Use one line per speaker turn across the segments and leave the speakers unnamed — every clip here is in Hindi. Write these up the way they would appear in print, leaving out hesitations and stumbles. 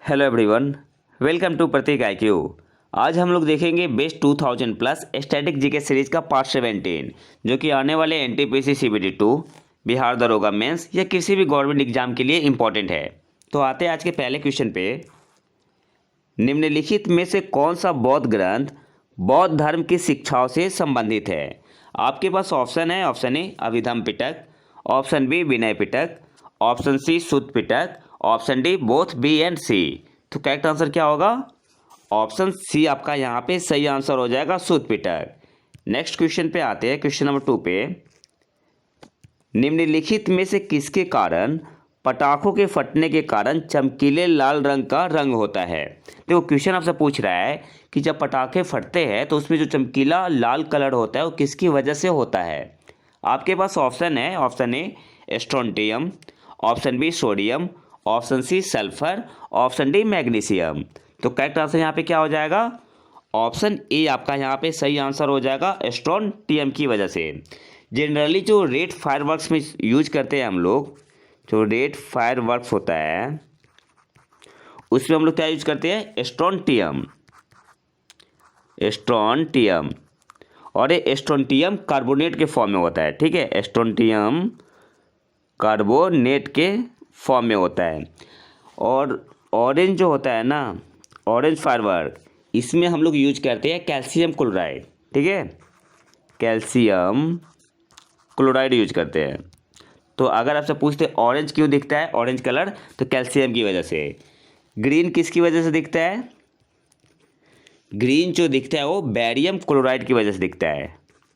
Hello everyone, welcome to Prateek IQ। आज हम लोग देखेंगे best 2000 plus static GK series का पार्ट 17, जो कि आने वाले NTPC CBT 2, बिहार दरोगा मेंस या किसी भी गवर्नमेंट एग्जाम के लिए इम्पोर्टेंट है। तो आते हैं आज के पहले क्वेश्चन पे। निम्नलिखित में से कौन सा बौद्ध ग्रंथ बौद्ध धर्म की शिक्षाओं से संबंधित है? आपके पास ऑप्शन है। Option A Abhidhamma Pitaka, option B Vinaya Pitaka, option C Sutta Pitaka, option D both B and C. तो करेक्ट आंसर क्या होगा? ऑप्शन सी आपका यहाँ पे सही आंसर हो जाएगा, सुत्त पिटक। नेक्स्ट क्वेश्चन पे आते हैं, क्वेश्चन नंबर 2 पे। निम्नलिखित में से किसके कारण पटाखों के फटने के कारण चमकीले लाल रंग का रंग होता है? देखो क्वेश्चन आपसे पूछ रहा है कि जब पटाखे फटते हैं तो उसमें जो चमकीला लाल कलर होता है वो किसकी वजह से होता है? आपके पास ऑप्शन है। Option A strontium, option B sodium, option C sulphur, option D magnesium. तो करेक्ट आंसर यहाँ पे क्या हो जाएगा? ऑप्शन ए आपका यहाँ पे सही आंसर हो जाएगा, स्ट्रोंटियम की वजह से। जनरली जो रेड फायरवर्क्स में यूज करते हैं हम लोग, जो रेड फायरवर्क्स होता है उसमें हम लोग क्या यूज करते हैं? स्ट्रोंटियम। स्ट्रोंटियम और ये स्ट्रोंटियम कार्बोनेट के फॉर्म में होता है। ठीक है, स्ट्रोंटियम कार्बोनेट के फॉर्म में होता है। और ऑरेंज जो होता है ना, ऑरेंज फायरवर्क, इसमें हम लोग यूज करते हैं कैल्शियम क्लोराइड। ठीक है, कैल्शियम क्लोराइड यूज करते हैं। तो अगर आपसे पूछते ऑरेंज क्यों दिखता है, ऑरेंज कलर, तो कैल्शियम की वजह से। ग्रीन किसकी वजह से दिखता है? ग्रीन जो दिखता है वो बैरियम क्लोराइड की वजह से दिखता है।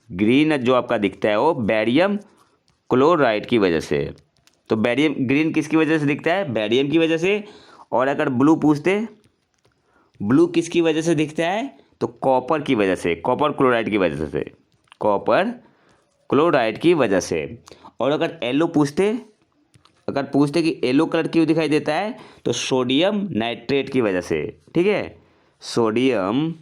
ग्रीन जो आपका दिखता है वो बैरियम क्लोराइड की वजह से। तो बैरियम, ग्रीन किसकी वजह से दिखता है? बैरियम की वजह से। और अगर ब्लू पूछते, ब्लू किसकी वजह से दिखता है? तो कॉपर की वजह से, कॉपर क्लोराइड की वजह से, कॉपर क्लोराइड की वजह से। और अगर येलो पूछते, अगर पूछते कि येलो कलर क्यों दिखाई देता है, तो सोडियम नाइट्रेट की वजह से। ठीक है, सोडियम,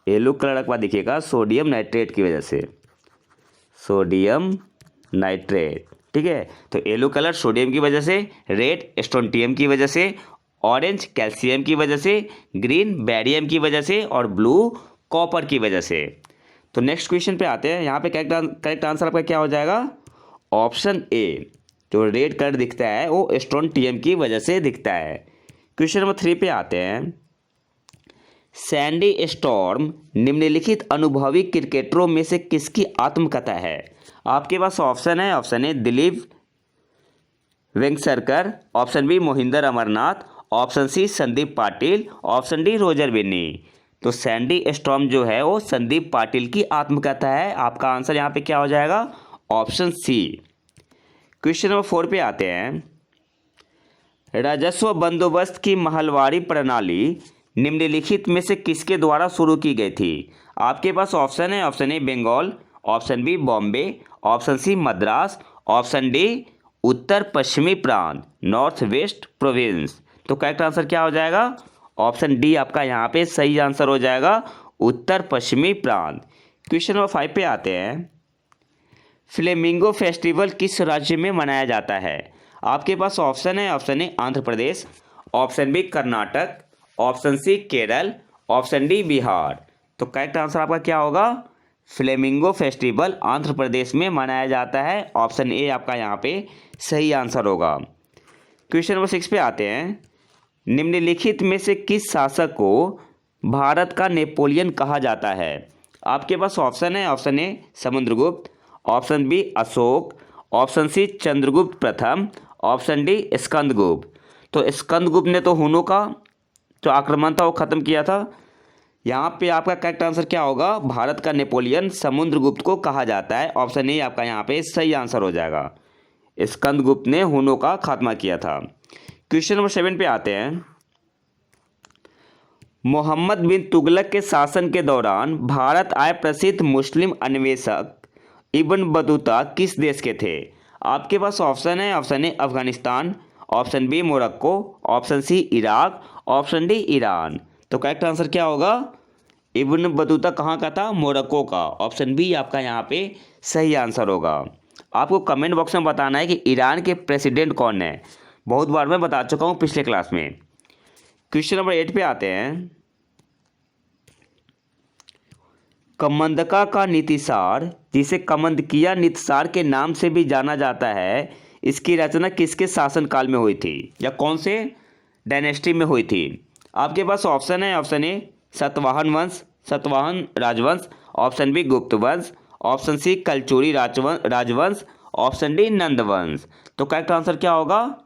येलो कलर के बाद दिखेगा सोडियम नाइट्रेट की वजह से, सोडियम नाइट्रेट। ठीक है, तो येलो कलर सोडियम की वजह से, रेड स्ट्रोंटियम की वजह से, ऑरेंज कैल्शियम की वजह से, ग्रीन बैरियम की वजह से और ब्लू कॉपर की वजह से। तो नेक्स्ट क्वेश्चन पे आते हैं। यहाँ पे करेक्ट आंसर आपका क्या हो जाएगा? ऑप्शन ए, जो रेड कलर दिखता है वो स्ट्रोंटियम की वजह से दिखता है। क्वेश्चन नंबर 3 पे आते हैं। सैंडी स्टॉर्म निम्नलिखित अनुभवी क्रिकेटरों में से किसकी आत्मकथा है? आपके पास ऑप्शन है। Option A Dilip Vengsarkar, option B Mohinder Amarnath, option C Sandeep Patil, option D Roger Binny. तो सैंडी स्टॉर्म जो है वो संदीप पाटिल की आत्मकथा है। आपका आंसर यहाँ पे क्या हो जाएगा? Option C. क्वेश्चन नंबर 4 पे आते हैं। राजस्व बंदोबस्त की महलवारी प्रणाली निम्नलिखित में से किसके द्वारा शुरू की गई थी? आपके पास ऑप्शन है। Option A Bengal, option B Bombay, option C Madras, option D उत्तर पश्चिमी प्रांत, नॉर्थ वेस्ट प्रोविंस। तो करेक्ट आंसर क्या हो जाएगा? ऑप्शन डी आपका यहाँ पे सही आंसर हो जाएगा, उत्तर पश्चिमी प्रांत। क्वेश्चन नंबर 5 पे आते हैं। फ्लेमिंगो फेस्टिवल किस राज्य में मनाया जाता है? आपके पास ऑप्शन है। Option A Andhra Pradesh, option B Karnataka, option C Kerala, option D Bihar. तो करेक्ट आंसर आपका क्या होगा? फ्लेमिंगो फेस्टिवल आंध्र प्रदेश में मनाया जाता है। ऑप्शन ए आपका यहाँ पे सही आंसर होगा। क्वेश्चन नंबर 6 पे आते हैं। निम्नलिखित में से किस शासक को भारत का नेपोलियन कहा जाता है? आपके पास ऑप्शन है। Option A Samudragupta, option B Ashoka, option C Chandragupta प्रथम, ऑप्शन डी स्कंदगुप्त। तो स्कंदगुप्त ने तो हुनों का जो आक्रमण था वो खत्म किया था। यहाँ पे आपका करेक्ट आंसर क्या होगा? भारत का नेपोलियन समुद्रगुप्त को कहा जाता है। ऑप्शन ए आपका यहाँ पे सही आंसर हो जाएगा, स्कंदगुप्त ने हुनों का खात्मा किया था। क्वेश्चन नंबर 7 पे आते हैं। मोहम्मद बिन तुगलक के शासन के दौरान भारत आए प्रसिद्ध मुस्लिम अन्वेषक इब्न बतूता किस देश के थे? आपके पास ऑप्शन है। Option A Afghanistan, option B Morocco, option C Iraq, option D Iran. तो करेक्ट आंसर क्या होगा? इब्न बतूता कहाँ का था? मोरक्को का। ऑप्शन बी आपका यहाँ पे सही आंसर होगा। आपको कमेंट बॉक्स में बताना है कि ईरान के प्रेसिडेंट कौन है। बहुत बार मैं बता चुका हूँ पिछले क्लास में। क्वेश्चन नंबर 8 पे आते हैं। कमंदका का नीतिसार, जिसे कमंदकिया नीतिसार के नाम से भी जाना जाता है, इसकी रचना किसके शासनकाल में हुई थी या कौन से डायनेस्टी में हुई थी? आपके पास ऑप्शन है, ऑप्शन ए सतवाहन वंश, सतवाहन राजवंश, ऑप्शन बी गुप्त वंश, ऑप्शन सी कलचुरी राजवंश, ऑप्शन डी नंद वंश। तो करेक्ट आंसर क्या होगा?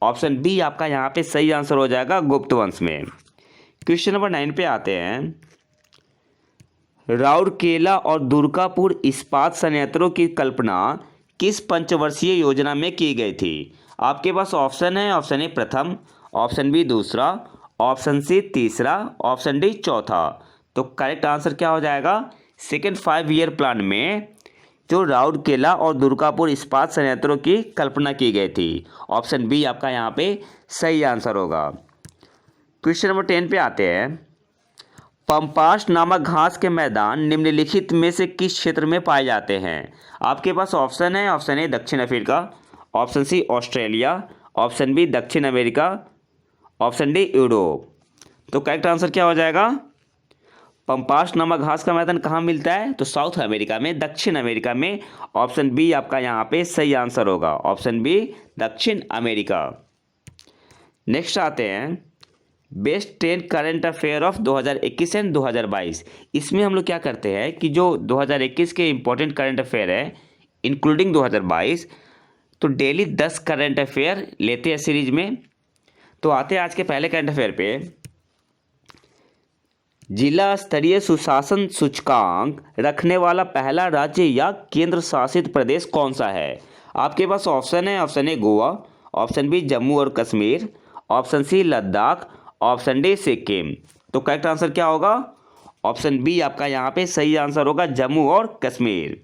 ऑप्शन बी आपका यहाँ पे सही आंसर हो जाएगा, गुप्त वंश में। क्वेश्चन नंबर 9 पे आते हैं। राउरकेला और दुर्गापुर इस्पात संयंत्रों की कल्पना किस पंचवर्षीय योजना में की गई थी? आपके पास ऑप्शन है, ऑप्शन ए प्रथम, ऑप्शन बी दूसरा, ऑप्शन सी तीसरा, ऑप्शन डी चौथा। तो करेक्ट आंसर क्या हो जाएगा? सेकेंड 5 ईयर प्लान में जो राउरकेला और दुर्गापुर इस्पात संयंत्रों की कल्पना की गई थी। ऑप्शन बी आपका यहाँ पे सही आंसर होगा। क्वेश्चन नंबर 10 पे आते हैं। पंपास नामक घास के मैदान निम्नलिखित में से किस क्षेत्र में पाए जाते हैं? आपके पास ऑप्शन है, ऑप्शन ए दक्षिण Africa, option C Australia, option B दक्षिण अमेरिका, ऑप्शन डी यूरोप। तो करेक्ट आंसर क्या हो जाएगा? पंपास नामक घास का मैदान कहाँ मिलता है? तो साउथ अमेरिका में, दक्षिण अमेरिका में। ऑप्शन बी आपका यहाँ पे सही आंसर होगा, ऑप्शन बी दक्षिण अमेरिका। नेक्स्ट आते हैं best 10 current affair of 2021 and 2022। इसमें हम लोग क्या करते हैं कि जो 2021 के इंपॉर्टेंट करंट अफेयर है इंक्लूडिंग 2022, तो डेली 10 करंट अफेयर लेते हैं सीरीज में। तो आते हैं आज के पहले करंट अफेयर पे। जिला स्तरीय सुशासन सूचकांक रखने वाला पहला राज्य या केंद्र शासित प्रदेश कौन सा है? आपके पास ऑप्शन है, option A Goa, option B Jammu और Kashmir, option C Ladakh, option D Sikkim. तो करेक्ट आंसर क्या होगा? ऑप्शन बी आपका यहाँ पे सही आंसर होगा, जम्मू और कश्मीर।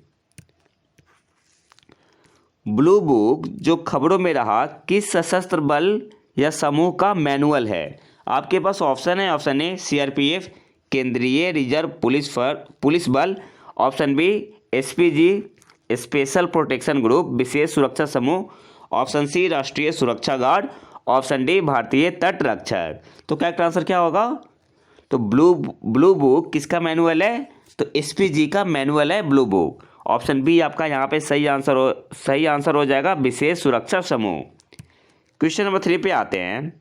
ब्लू बुक जो खबरों में रहा किस सशस्त्र बल या समूह का मैनुअल है? आपके पास ऑप्शन है, ऑप्शन ए सीआरपीएफ केंद्रीय रिजर्व पुलिस बल, option B SPG special protection group विशेष सुरक्षा समूह, ऑप्शन सी राष्ट्रीय सुरक्षा गार्ड, ऑप्शन डी भारतीय तट रक्षक। तो करेक्ट आंसर क्या होगा? तो ब्लू बुक किसका मैनुअल है? तो एसपीजी का मैनुअल है ब्लू बुक। ऑप्शन बी आपका यहाँ पे सही आंसर हो जाएगा, विशेष सुरक्षा समूह। क्वेश्चन नंबर 3 पे आते हैं।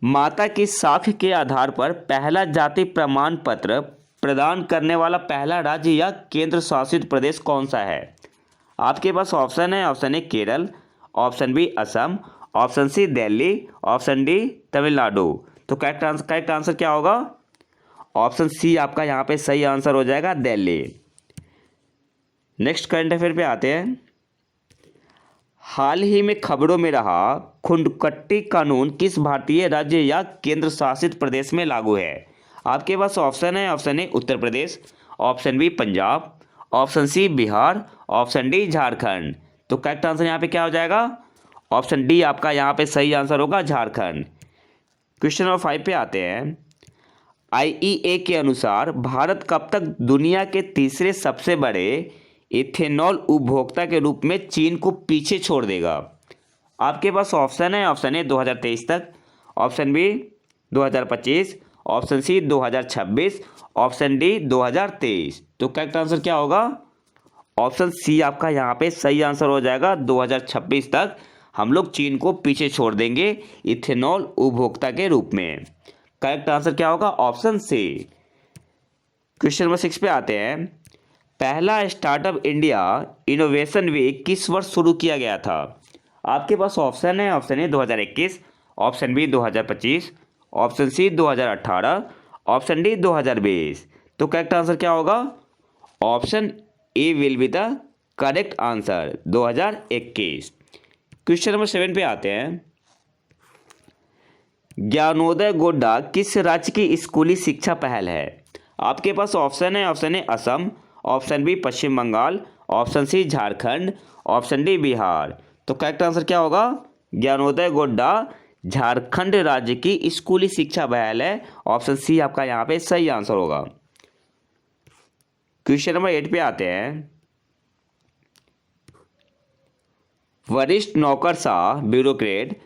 माता की साख के आधार पर पहला जाति प्रमाण पत्र प्रदान करने वाला पहला राज्य या केंद्र शासित प्रदेश कौन सा है? आपके पास ऑप्शन है, option A Kerala, option B Assam, option C Delhi, option D Tamil Nadu. तो करेक्ट आंसर क्या होगा? ऑप्शन सी आपका यहाँ पे सही आंसर हो जाएगा, दिल्ली। नेक्स्ट करंट अफेयर पे आते हैं। हाल ही में खबरों में रहा खुंडकट्टी कानून किस भारतीय राज्य या केंद्र शासित प्रदेश में लागू है? आपके पास ऑप्शन है, option A Uttar Pradesh, option B Punjab, option C Bihar, option D Jharkhand. तो करेक्ट आंसर यहाँ पे क्या हो जाएगा? ऑप्शन डी आपका यहाँ पे सही आंसर होगा, झारखंड। क्वेश्चन नंबर 5 पे आते हैं। आईईए के अनुसार भारत कब तक दुनिया के तीसरे सबसे बड़े इथेनॉल उपभोक्ता के रूप में चीन को पीछे छोड़ देगा? आपके पास ऑप्शन है, ऑप्शन ए 2023 तक, option B 2025, option C 2026, option D 2023। तो करेक्ट आंसर क्या होगा? ऑप्शन सी आपका यहाँ पे सही आंसर हो जाएगा, 2026 तक हम लोग चीन को पीछे छोड़ देंगे इथेनॉल उपभोक्ता के रूप में। करेक्ट आंसर क्या होगा? Option C. क्वेश्चन नंबर 6 पे आते हैं। पहला स्टार्टअप इंडिया इनोवेशन वीक किस वर्ष शुरू किया गया था? आपके पास ऑप्शन है, option A 2021, option B 2025, option C 2018, option D 2020। तो करेक्ट आंसर क्या होगा? Option A will be the correct answer, 2021। Question number 7 पे आते हैं। ज्ञानोदय गोड्डा किस राज्य की स्कूली शिक्षा पहल है? आपके पास ऑप्शन है, option A Assam, option B Paschim Bengal, option C Jharkhand, option D Bihar. तो करेक्ट आंसर क्या होगा? ज्ञानोदय गोड्डा झारखंड राज्य की स्कूली शिक्षा पहल है। ऑप्शन सी आपका यहाँ पे सही आंसर होगा। क्वेश्चन नंबर 8 पे आते हैं। वरिष्ठ नौकरशाह ब्यूरोक्रेट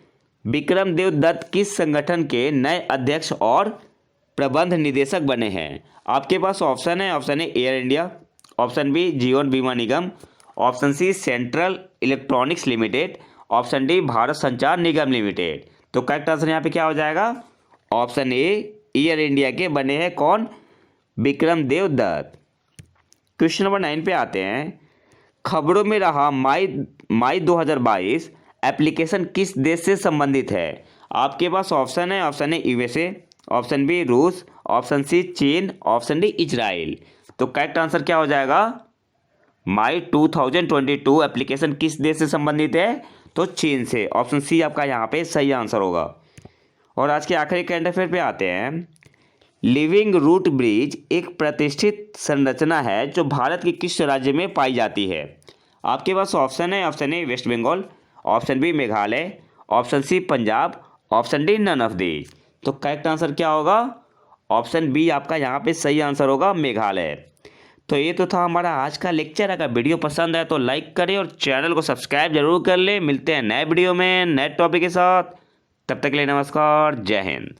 विक्रम देव दत्त किस संगठन के नए अध्यक्ष और प्रबंध निदेशक बने हैं? आपके पास ऑप्शन है, option A Air India, option B Jeevan Bima Nigam, option C central electronics limited, option D Bharat Sanchar Nigam limited. तो करेक्ट आंसर यहाँ पे क्या हो जाएगा? ऑप्शन ए एयर इंडिया के बने हैं कौन? विक्रम देव दत्त। क्वेश्चन नंबर 9 पे आते हैं। खबरों में रहा माई 2022 एप्लीकेशन किस देश से संबंधित है? आपके पास ऑप्शन है, option A USA, option B रूस, ऑप्शन सी चीन, ऑप्शन डी इजराइल। तो करेक्ट आंसर क्या हो जाएगा? माई 2022 एप्लीकेशन किस देश से संबंधित है? तो चीन से। ऑप्शन सी आपका यहाँ पे सही आंसर होगा। और आज के आखिरी करंट अफेयर पे आते हैं। लिविंग रूट ब्रिज एक प्रतिष्ठित संरचना है जो भारत के किस राज्य में पाई जाती है? आपके पास ऑप्शन है, option A West Bengal, option B Meghalaya, option C Punjab, option D none of these. तो करेक्ट आंसर क्या होगा? ऑप्शन बी आपका यहाँ पे सही आंसर होगा, मेघालय। तो ये तो था हमारा आज का लेक्चर। अगर वीडियो पसंद आए तो लाइक करें और चैनल को सब्सक्राइब जरूर कर लें। मिलते हैं नए वीडियो में नए टॉपिक के साथ। तब तक के लिए नमस्कार, जय हिंद।